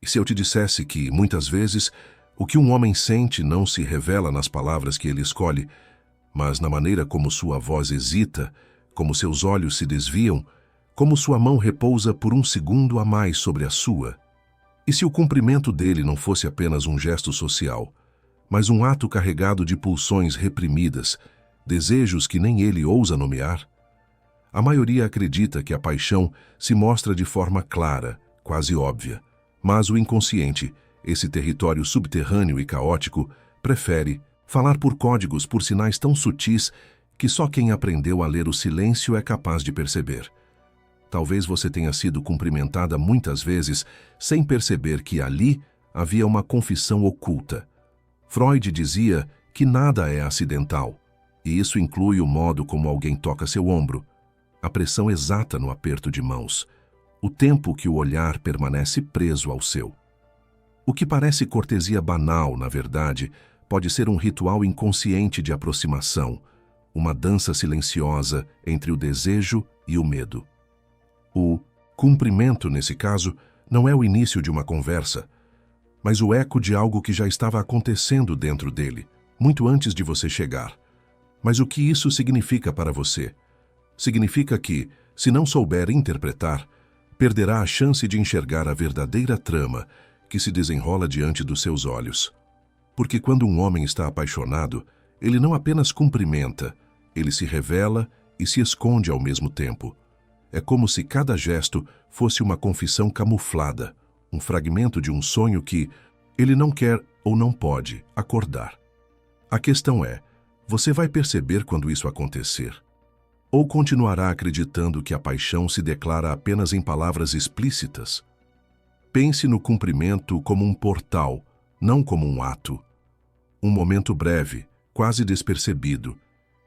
E se eu te dissesse que, muitas vezes, o que um homem sente não se revela nas palavras que ele escolhe, mas na maneira como sua voz hesita, como seus olhos se desviam, como sua mão repousa por um segundo a mais sobre a sua? E se o cumprimento dele não fosse apenas um gesto social, mas um ato carregado de pulsões reprimidas, desejos que nem ele ousa nomear? A maioria acredita que a paixão se mostra de forma clara, quase óbvia, mas o inconsciente, esse território subterrâneo e caótico, prefere falar por códigos, por sinais tão sutis que só quem aprendeu a ler o silêncio é capaz de perceber. Talvez você tenha sido cumprimentada muitas vezes sem perceber que ali havia uma confissão oculta. Freud dizia que nada é acidental, e isso inclui o modo como alguém toca seu ombro, a pressão exata no aperto de mãos, o tempo que o olhar permanece preso ao seu. O que parece cortesia banal, na verdade, pode ser um ritual inconsciente de aproximação, uma dança silenciosa entre o desejo e o medo. O cumprimento, nesse caso, não é o início de uma conversa, mas o eco de algo que já estava acontecendo dentro dele, muito antes de você chegar. Mas o que isso significa para você? Significa que, se não souber interpretar, perderá a chance de enxergar a verdadeira trama que se desenrola diante dos seus olhos. Porque quando um homem está apaixonado, ele não apenas cumprimenta, ele se revela e se esconde ao mesmo tempo. É como se cada gesto fosse uma confissão camuflada, um fragmento de um sonho que ele não quer ou não pode acordar. A questão é, você vai perceber quando isso acontecer? Ou continuará acreditando que a paixão se declara apenas em palavras explícitas? Pense no cumprimento como um portal, não como um ato. Um momento breve, quase despercebido,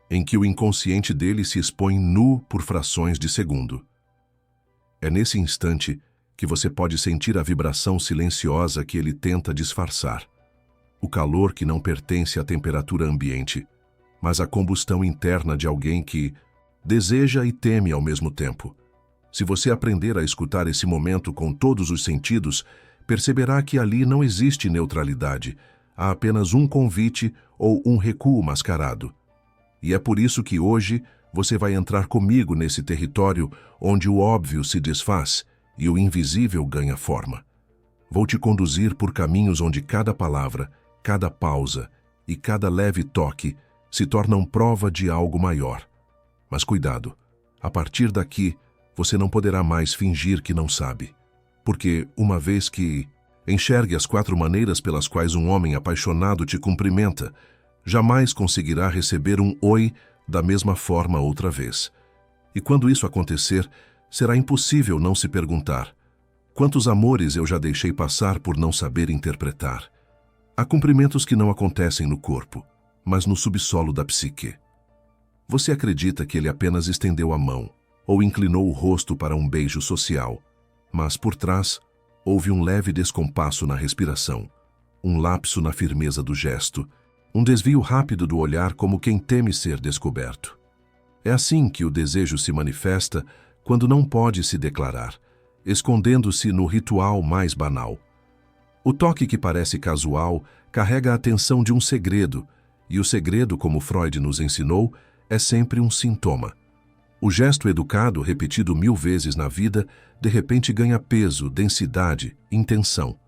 em que o inconsciente dele se expõe nu por frações de segundo. É nesse instante que você pode sentir a vibração silenciosa que ele tenta disfarçar. O calor que não pertence à temperatura ambiente, mas à combustão interna de alguém que deseja e teme ao mesmo tempo. Se você aprender a escutar esse momento com todos os sentidos, perceberá que ali não existe neutralidade, há apenas um convite ou um recuo mascarado. E é por isso que hoje você vai entrar comigo nesse território onde o óbvio se desfaz e o invisível ganha forma. Vou te conduzir por caminhos onde cada palavra, cada pausa e cada leve toque se tornam prova de algo maior. Mas cuidado, a partir daqui você não poderá mais fingir que não sabe. Porque, uma vez que enxergue as 4 maneiras pelas quais um homem apaixonado te cumprimenta, jamais conseguirá receber um oi da mesma forma outra vez. E quando isso acontecer, será impossível não se perguntar: quantos amores eu já deixei passar por não saber interpretar? Há cumprimentos que não acontecem no corpo, mas no subsolo da psique. Você acredita que ele apenas estendeu a mão ou inclinou o rosto para um beijo social, mas por trás houve um leve descompasso na respiração, um lapso na firmeza do gesto, um desvio rápido do olhar como quem teme ser descoberto. É assim que o desejo se manifesta quando não pode se declarar, escondendo-se no ritual mais banal. O toque que parece casual carrega a atenção de um segredo, e o segredo, como Freud nos ensinou, é sempre um sintoma. O gesto educado, repetido 1000 vezes na vida, de repente ganha peso, densidade, intenção.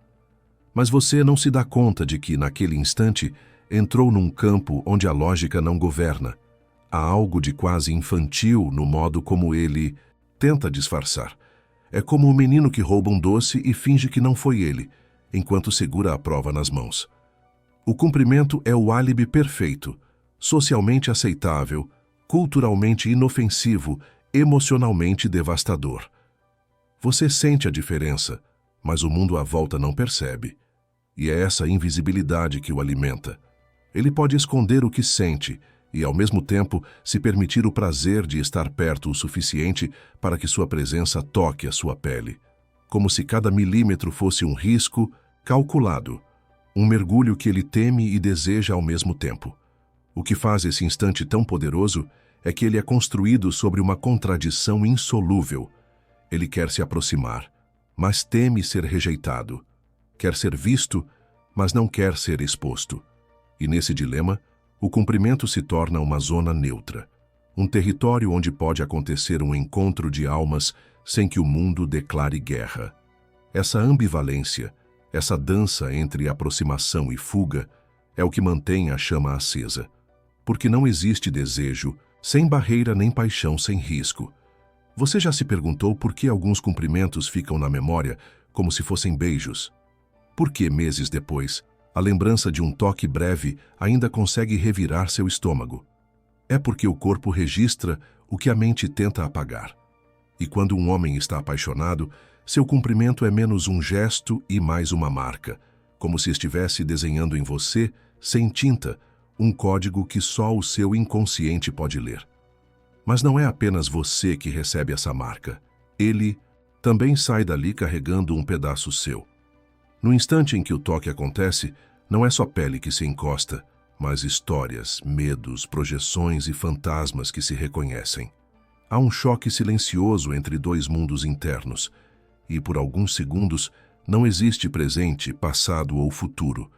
Mas você não se dá conta de que, naquele instante, entrou num campo onde a lógica não governa. Há algo de quase infantil no modo como ele tenta disfarçar. É como um menino que rouba um doce e finge que não foi ele, enquanto segura a prova nas mãos. O cumprimento é o álibi perfeito, socialmente aceitável, culturalmente inofensivo, emocionalmente devastador. Você sente a diferença, mas o mundo à volta não percebe. E é essa invisibilidade que o alimenta. Ele pode esconder o que sente e, ao mesmo tempo, se permitir o prazer de estar perto o suficiente para que sua presença toque a sua pele, como se cada milímetro fosse um risco calculado, um mergulho que ele teme e deseja ao mesmo tempo. O que faz esse instante tão poderoso é que ele é construído sobre uma contradição insolúvel. Ele quer se aproximar, mas teme ser rejeitado. quer ser visto, mas não quer ser exposto. E nesse dilema, o cumprimento se torna uma zona neutra, um território onde pode acontecer um encontro de almas sem que o mundo declare guerra. Essa ambivalência, essa dança entre aproximação e fuga, é o que mantém a chama acesa. Porque não existe desejo sem barreira nem paixão sem risco. Você já se perguntou por que alguns cumprimentos ficam na memória como se fossem beijos? Por que, meses depois, a lembrança de um toque breve ainda consegue revirar seu estômago? É porque o corpo registra o que a mente tenta apagar. E quando um homem está apaixonado, seu cumprimento é menos um gesto e mais uma marca, como se estivesse desenhando em você, sem tinta, um código que só o seu inconsciente pode ler. Mas não é apenas você que recebe essa marca. Ele também sai dali carregando um pedaço seu. No instante em que o toque acontece, não é só pele que se encosta, mas histórias, medos, projeções e fantasmas que se reconhecem. Há um choque silencioso entre dois mundos internos, e por alguns segundos não existe presente, passado ou futuro.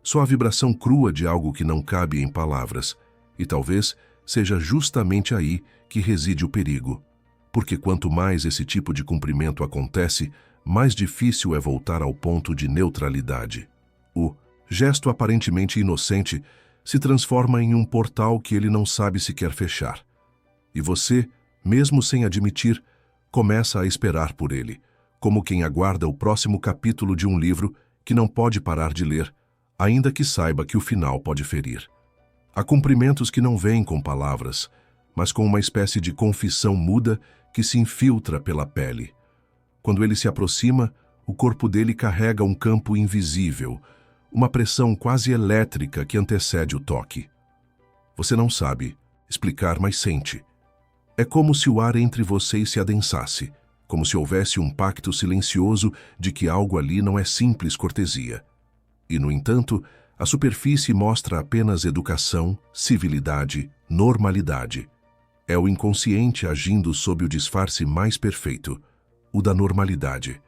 Só a vibração crua de algo que não cabe em palavras, e talvez seja justamente aí que reside o perigo. Porque quanto mais esse tipo de cumprimento acontece, mais difícil é voltar ao ponto de neutralidade. O gesto aparentemente inocente se transforma em um portal que ele não sabe se quer fechar. E você, mesmo sem admitir, começa a esperar por ele, como quem aguarda o próximo capítulo de um livro que não pode parar de ler, ainda que saiba que o final pode ferir. Há cumprimentos que não vêm com palavras, mas com uma espécie de confissão muda que se infiltra pela pele. Quando ele se aproxima, o corpo dele carrega um campo invisível, uma pressão quase elétrica que antecede o toque. Você não sabe explicar, mas sente. É como se o ar entre vocês se adensasse, como se houvesse um pacto silencioso de que algo ali não é simples cortesia. E, no entanto, a superfície mostra apenas educação, civilidade, normalidade. É o inconsciente agindo sob o disfarce mais perfeito, o da normalidade.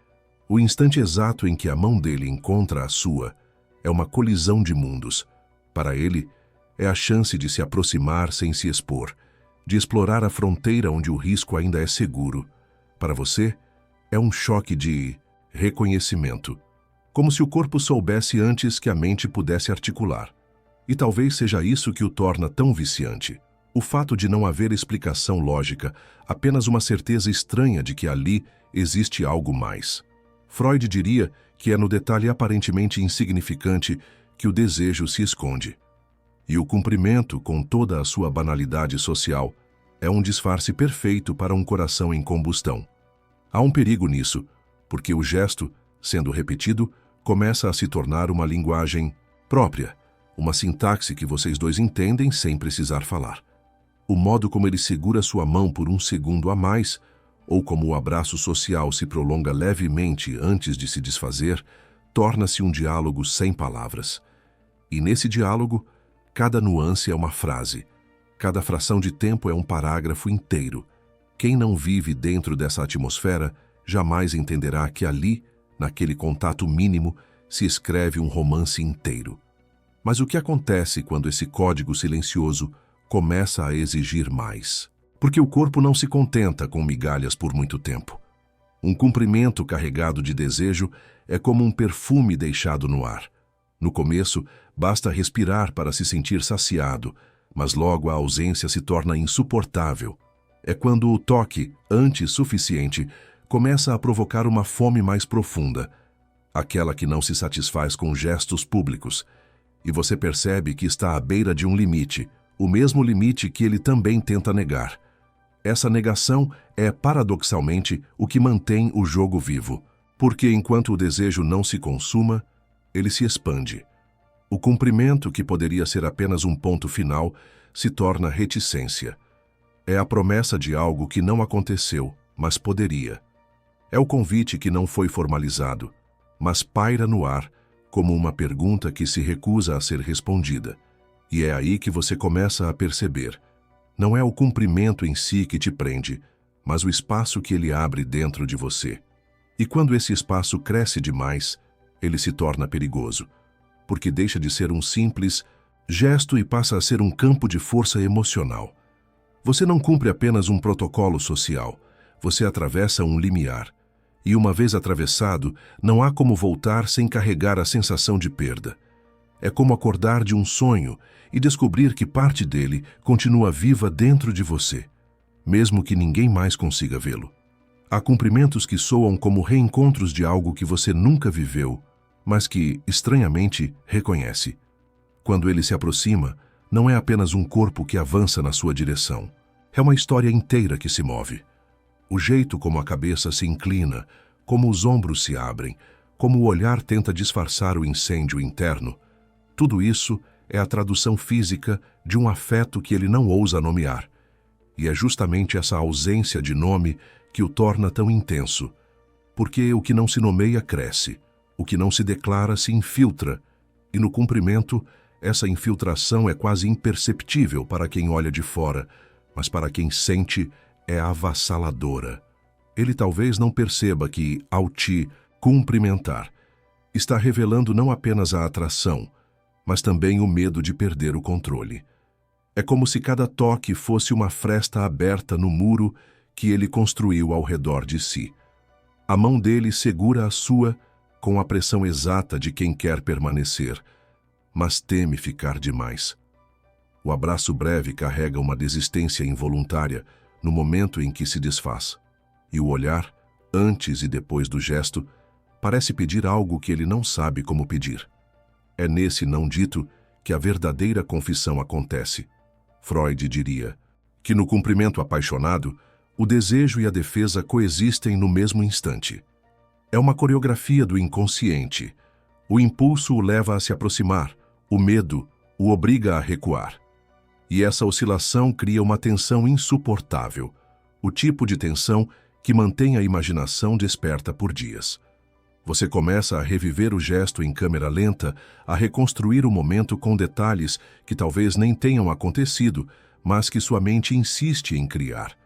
O instante exato em que a mão dele encontra a sua é uma colisão de mundos. Para ele, é a chance de se aproximar sem se expor, de explorar a fronteira onde o risco ainda é seguro. Para você, é um choque de reconhecimento, como se o corpo soubesse antes que a mente pudesse articular. E talvez seja isso que o torna tão viciante. O fato de não haver explicação lógica, apenas uma certeza estranha de que ali existe algo mais. Freud diria que é no detalhe aparentemente insignificante que o desejo se esconde. E o cumprimento, com toda a sua banalidade social, é um disfarce perfeito para um coração em combustão. Há um perigo nisso, porque o gesto, sendo repetido, começa a se tornar uma linguagem própria, uma sintaxe que vocês dois entendem sem precisar falar. O modo como ele segura sua mão por um segundo a mais, ou como o abraço social se prolonga levemente antes de se desfazer, torna-se um diálogo sem palavras. E nesse diálogo, cada nuance é uma frase, cada fração de tempo é um parágrafo inteiro. Quem não vive dentro dessa atmosfera jamais entenderá que ali, naquele contato mínimo, se escreve um romance inteiro. Mas o que acontece quando esse código silencioso começa a exigir mais? Porque o corpo não se contenta com migalhas por muito tempo. Um cumprimento carregado de desejo é como um perfume deixado no ar. No começo, basta respirar para se sentir saciado, mas logo a ausência se torna insuportável. É quando o toque, antes suficiente, começa a provocar uma fome mais profunda, aquela que não se satisfaz com gestos públicos, e você percebe que está à beira de um limite, o mesmo limite que ele também tenta negar. Essa negação é, paradoxalmente, o que mantém o jogo vivo, porque enquanto o desejo não se consuma, ele se expande. O cumprimento, que poderia ser apenas um ponto final, se torna reticência. É a promessa de algo que não aconteceu, mas poderia. É o convite que não foi formalizado, mas paira no ar como uma pergunta que se recusa a ser respondida. E é aí que você começa a perceber. Não é o cumprimento em si que te prende, mas o espaço que ele abre dentro de você. E quando esse espaço cresce demais, ele se torna perigoso, porque deixa de ser um simples gesto e passa a ser um campo de força emocional. Você não cumpre apenas um protocolo social, você atravessa um limiar. E uma vez atravessado, não há como voltar sem carregar a sensação de perda. É como acordar de um sonho e descobrir que parte dele continua viva dentro de você, mesmo que ninguém mais consiga vê-lo. Há cumprimentos que soam como reencontros de algo que você nunca viveu, mas que, estranhamente, reconhece. Quando ele se aproxima, não é apenas um corpo que avança na sua direção. É uma história inteira que se move. O jeito como a cabeça se inclina, como os ombros se abrem, como o olhar tenta disfarçar o incêndio interno, tudo isso é a tradução física de um afeto que ele não ousa nomear. E é justamente essa ausência de nome que o torna tão intenso, porque o que não se nomeia cresce, o que não se declara se infiltra, e no cumprimento, essa infiltração é quase imperceptível para quem olha de fora, mas para quem sente, é avassaladora. Ele talvez não perceba que, ao te cumprimentar, está revelando não apenas a atração, mas também o medo de perder o controle. É como se cada toque fosse uma fresta aberta no muro que ele construiu ao redor de si. A mão dele segura a sua com a pressão exata de quem quer permanecer, mas teme ficar demais. O abraço breve carrega uma desistência involuntária no momento em que se desfaz, e o olhar, antes e depois do gesto, parece pedir algo que ele não sabe como pedir. É nesse não dito que a verdadeira confissão acontece. Freud diria que no cumprimento apaixonado, o desejo e a defesa coexistem no mesmo instante. É uma coreografia do inconsciente. O impulso o leva a se aproximar, o medo o obriga a recuar. E essa oscilação cria uma tensão insuportável, o tipo de tensão que mantém a imaginação desperta por dias. Você começa a reviver o gesto em câmera lenta, a reconstruir o momento com detalhes que talvez nem tenham acontecido, mas que sua mente insiste em criar.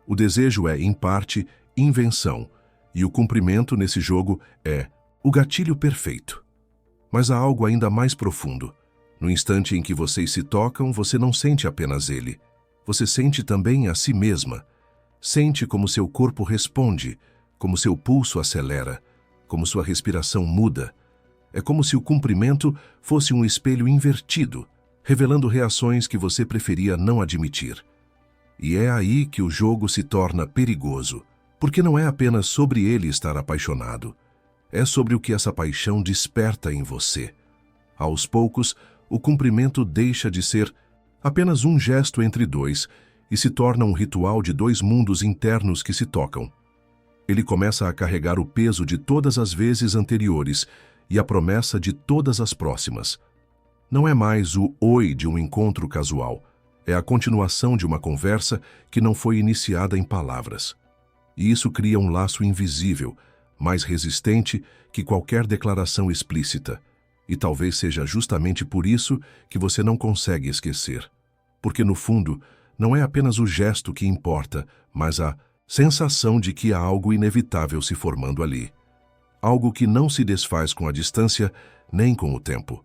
O desejo é, em parte, invenção, e o cumprimento nesse jogo é o gatilho perfeito. Mas há algo ainda mais profundo. No instante em que vocês se tocam, você não sente apenas ele. Você sente também a si mesma. Sente como seu corpo responde, como seu pulso acelera, como sua respiração muda. É como se o cumprimento fosse um espelho invertido, revelando reações que você preferia não admitir. E é aí que o jogo se torna perigoso, porque não é apenas sobre ele estar apaixonado. É sobre o que essa paixão desperta em você. Aos poucos, o cumprimento deixa de ser apenas um gesto entre dois e se torna um ritual de dois mundos internos que se tocam. Ele começa a carregar o peso de todas as vezes anteriores e a promessa de todas as próximas. Não é mais o oi de um encontro casual, é a continuação de uma conversa que não foi iniciada em palavras. E isso cria um laço invisível, mais resistente que qualquer declaração explícita. E talvez seja justamente por isso que você não consegue esquecer. Porque, no fundo, não é apenas o gesto que importa, mas a sensação de que há algo inevitável se formando ali. Algo que não se desfaz com a distância nem com o tempo.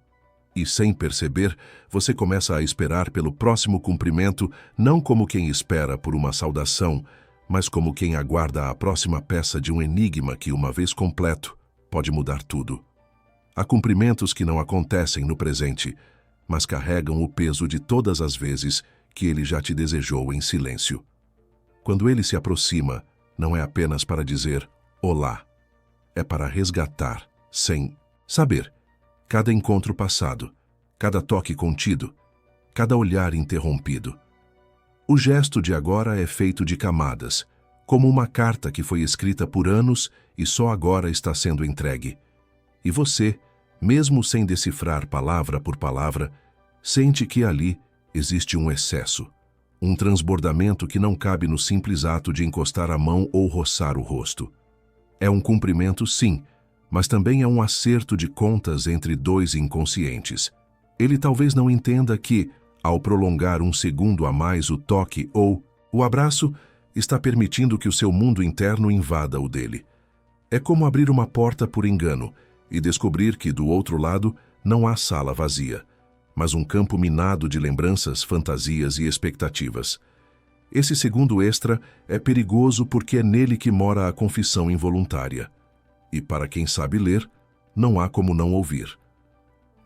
E, sem perceber, você começa a esperar pelo próximo cumprimento não como quem espera por uma saudação, mas como quem aguarda a próxima peça de um enigma que, uma vez completo, pode mudar tudo. Há cumprimentos que não acontecem no presente, mas carregam o peso de todas as vezes que ele já te desejou em silêncio. Quando ele se aproxima, não é apenas para dizer olá, é para resgatar, sem saber, cada encontro passado, cada toque contido, cada olhar interrompido. O gesto de agora é feito de camadas, como uma carta que foi escrita por anos e só agora está sendo entregue. E você, mesmo sem decifrar palavra por palavra, sente que ali existe um excesso, um transbordamento que não cabe no simples ato de encostar a mão ou roçar o rosto. É um cumprimento, sim, mas também é um acerto de contas entre dois inconscientes. Ele talvez não entenda que, ao prolongar um segundo a mais o toque ou o abraço, está permitindo que o seu mundo interno invada o dele. É como abrir uma porta por engano, e descobrir que, do outro lado, não há sala vazia, mas um campo minado de lembranças, fantasias e expectativas. Esse segundo extra é perigoso porque é nele que mora a confissão involuntária. E para quem sabe ler, não há como não ouvir.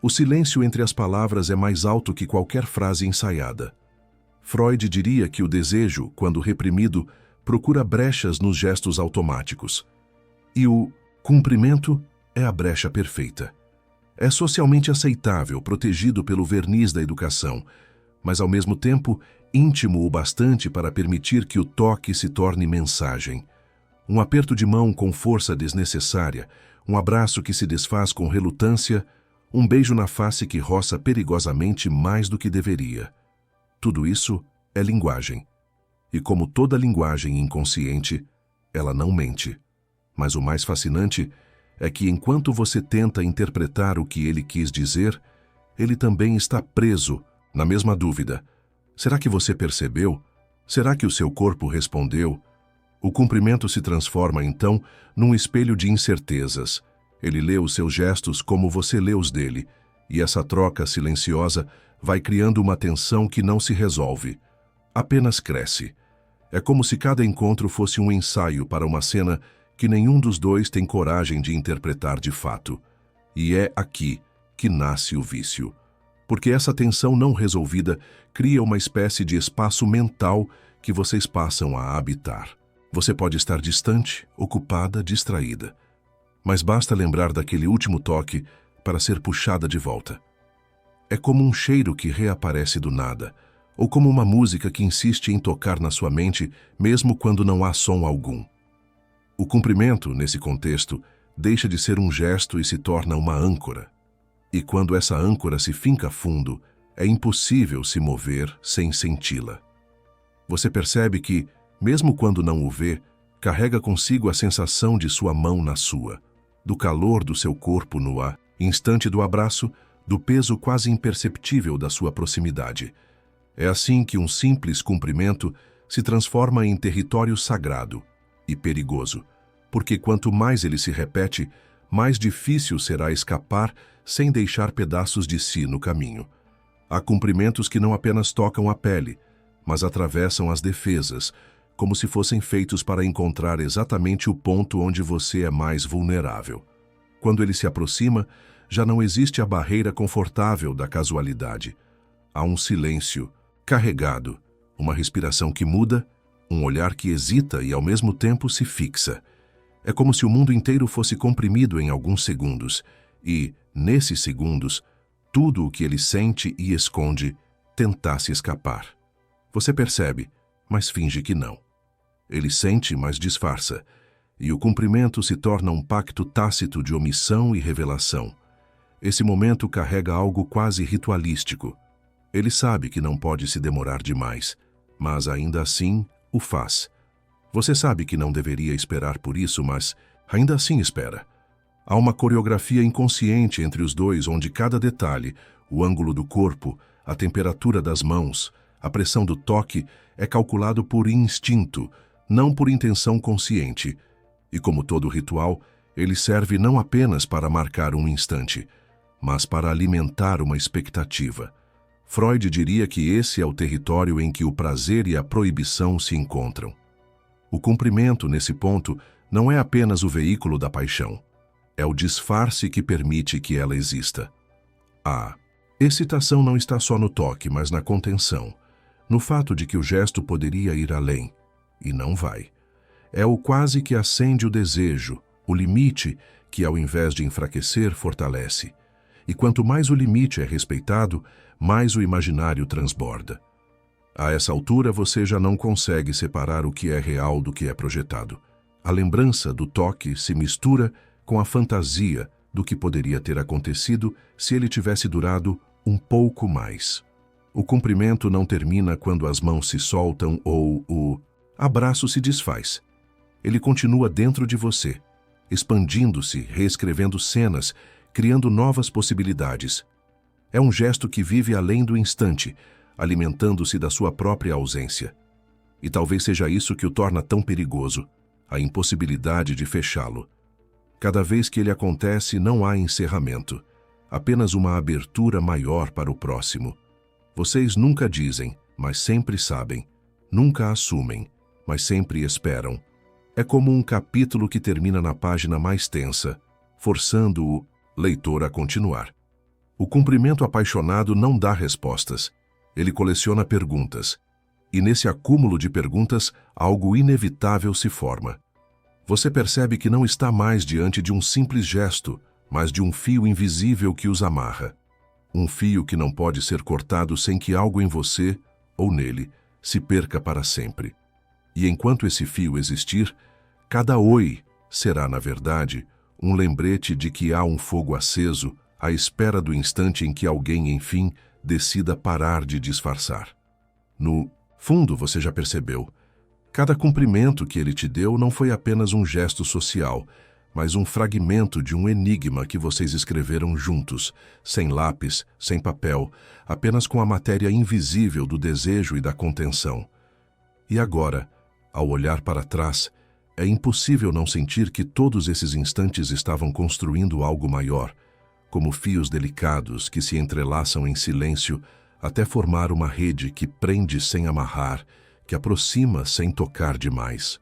O silêncio entre as palavras é mais alto que qualquer frase ensaiada. Freud diria que o desejo, quando reprimido, procura brechas nos gestos automáticos. E o cumprimento é a brecha perfeita. É socialmente aceitável, protegido pelo verniz da educação, mas ao mesmo tempo íntimo o bastante para permitir que o toque se torne mensagem. Um aperto de mão com força desnecessária, um abraço que se desfaz com relutância, um beijo na face que roça perigosamente mais do que deveria. Tudo isso é linguagem. E como toda linguagem inconsciente, ela não mente. Mas o mais fascinante é que enquanto você tenta interpretar o que ele quis dizer, ele também está preso na mesma dúvida. Será que você percebeu? Será que o seu corpo respondeu? O cumprimento se transforma, então, num espelho de incertezas. Ele lê os seus gestos como você lê os dele, e essa troca silenciosa vai criando uma tensão que não se resolve. Apenas cresce. É como se cada encontro fosse um ensaio para uma cena que nenhum dos dois tem coragem de interpretar de fato. E é aqui que nasce o vício. Porque essa tensão não resolvida cria uma espécie de espaço mental que vocês passam a habitar. Você pode estar distante, ocupada, distraída. Mas basta lembrar daquele último toque para ser puxada de volta. É como um cheiro que reaparece do nada, ou como uma música que insiste em tocar na sua mente mesmo quando não há som algum. O cumprimento, nesse contexto, deixa de ser um gesto e se torna uma âncora. E quando essa âncora se finca fundo, é impossível se mover sem senti-la. Você percebe que, mesmo quando não o vê, carrega consigo a sensação de sua mão na sua, do calor do seu corpo no ar, instante do abraço, do peso quase imperceptível da sua proximidade. É assim que um simples cumprimento se transforma em território sagrado e perigoso, porque quanto mais ele se repete, mais difícil será escapar sem deixar pedaços de si no caminho. Há cumprimentos que não apenas tocam a pele, mas atravessam as defesas, como se fossem feitos para encontrar exatamente o ponto onde você é mais vulnerável. Quando ele se aproxima, já não existe a barreira confortável da casualidade. Há um silêncio carregado, uma respiração que muda, um olhar que hesita e ao mesmo tempo se fixa. É como se o mundo inteiro fosse comprimido em alguns segundos e, nesses segundos, tudo o que ele sente e esconde tentasse escapar. Você percebe, mas finge que não. Ele sente, mas disfarça, e o cumprimento se torna um pacto tácito de omissão e revelação. Esse momento carrega algo quase ritualístico. Ele sabe que não pode se demorar demais, mas ainda assim o faz. Você sabe que não deveria esperar por isso, mas ainda assim espera. Há uma coreografia inconsciente entre os dois onde cada detalhe, o ângulo do corpo, a temperatura das mãos, a pressão do toque é calculado por instinto, não por intenção consciente. E como todo ritual, ele serve não apenas para marcar um instante, mas para alimentar uma expectativa. Freud diria que esse é o território em que o prazer e a proibição se encontram. O cumprimento, nesse ponto, não é apenas o veículo da paixão. É o disfarce que permite que ela exista. A excitação não está só no toque, mas na contenção, no fato de que o gesto poderia ir além, e não vai. É o quase que acende o desejo, o limite que, ao invés de enfraquecer, fortalece. E quanto mais o limite é respeitado, mais o imaginário transborda. A essa altura você já não consegue separar o que é real do que é projetado. A lembrança do toque se mistura com a fantasia do que poderia ter acontecido se ele tivesse durado um pouco mais. O cumprimento não termina quando as mãos se soltam ou o abraço se desfaz. Ele continua dentro de você, expandindo-se, reescrevendo cenas, criando novas possibilidades. É um gesto que vive além do instante, alimentando-se da sua própria ausência. E talvez seja isso que o torna tão perigoso, a impossibilidade de fechá-lo. Cada vez que ele acontece, não há encerramento, apenas uma abertura maior para o próximo. Vocês nunca dizem, mas sempre sabem. Nunca assumem, mas sempre esperam. É como um capítulo que termina na página mais tensa, forçando o leitor a continuar. O cumprimento apaixonado não dá respostas. Ele coleciona perguntas. E nesse acúmulo de perguntas, algo inevitável se forma. Você percebe que não está mais diante de um simples gesto, mas de um fio invisível que os amarra. Um fio que não pode ser cortado sem que algo em você, ou nele, se perca para sempre. E enquanto esse fio existir, cada oi será, na verdade, um lembrete de que há um fogo aceso à espera do instante em que alguém, enfim, decida parar de disfarçar. No fundo, você já percebeu, cada cumprimento que ele te deu não foi apenas um gesto social, mas um fragmento de um enigma que vocês escreveram juntos, sem lápis, sem papel, apenas com a matéria invisível do desejo e da contenção. E agora, ao olhar para trás, é impossível não sentir que todos esses instantes estavam construindo algo maior, como fios delicados que se entrelaçam em silêncio até formar uma rede que prende sem amarrar, que aproxima sem tocar demais.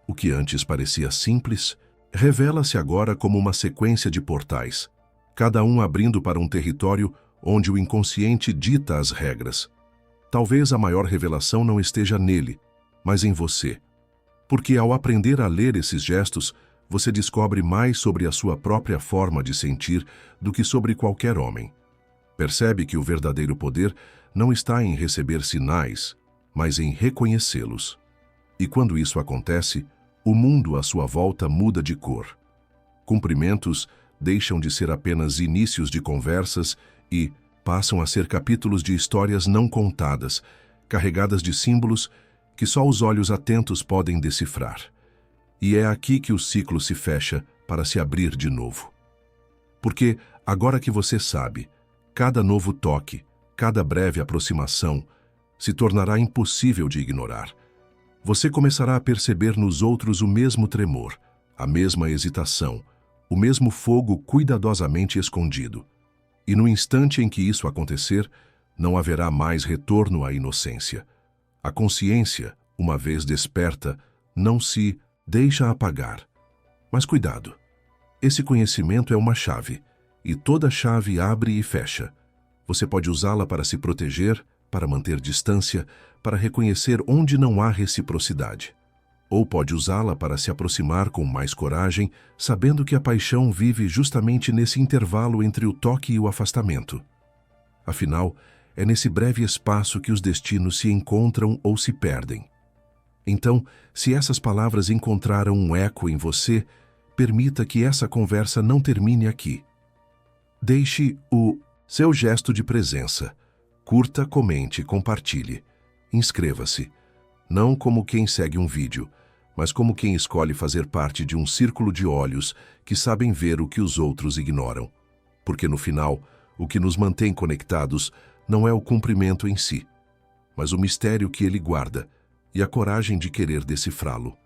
O que antes parecia simples, revela-se agora como uma sequência de portais, cada um abrindo para um território onde o inconsciente dita as regras. Talvez a maior revelação não esteja nele, mas em você. Porque ao aprender a ler esses gestos, você descobre mais sobre a sua própria forma de sentir do que sobre qualquer homem. Percebe que o verdadeiro poder não está em receber sinais, mas em reconhecê-los. E quando isso acontece, o mundo à sua volta muda de cor. Cumprimentos deixam de ser apenas inícios de conversas e passam a ser capítulos de histórias não contadas, carregadas de símbolos que só os olhos atentos podem decifrar. E é aqui que o ciclo se fecha para se abrir de novo. Porque, agora que você sabe, cada novo toque, cada breve aproximação, se tornará impossível de ignorar. Você começará a perceber nos outros o mesmo tremor, a mesma hesitação, o mesmo fogo cuidadosamente escondido. E no instante em que isso acontecer, não haverá mais retorno à inocência. A consciência, uma vez desperta, não se deixa apagar. Mas cuidado! Esse conhecimento é uma chave, e toda chave abre e fecha. Você pode usá-la para se proteger, para manter distância, para reconhecer onde não há reciprocidade. Ou pode usá-la para se aproximar com mais coragem, sabendo que a paixão vive justamente nesse intervalo entre o toque e o afastamento. Afinal, é nesse breve espaço que os destinos se encontram ou se perdem. Então, se essas palavras encontraram um eco em você, permita que essa conversa não termine aqui. Deixe o seu gesto de presença. Curta, comente, compartilhe. Inscreva-se. Não como quem segue um vídeo, mas como quem escolhe fazer parte de um círculo de olhos que sabem ver o que os outros ignoram. Porque no final, o que nos mantém conectados não é o cumprimento em si, mas o mistério que ele guarda e a coragem de querer decifrá-lo.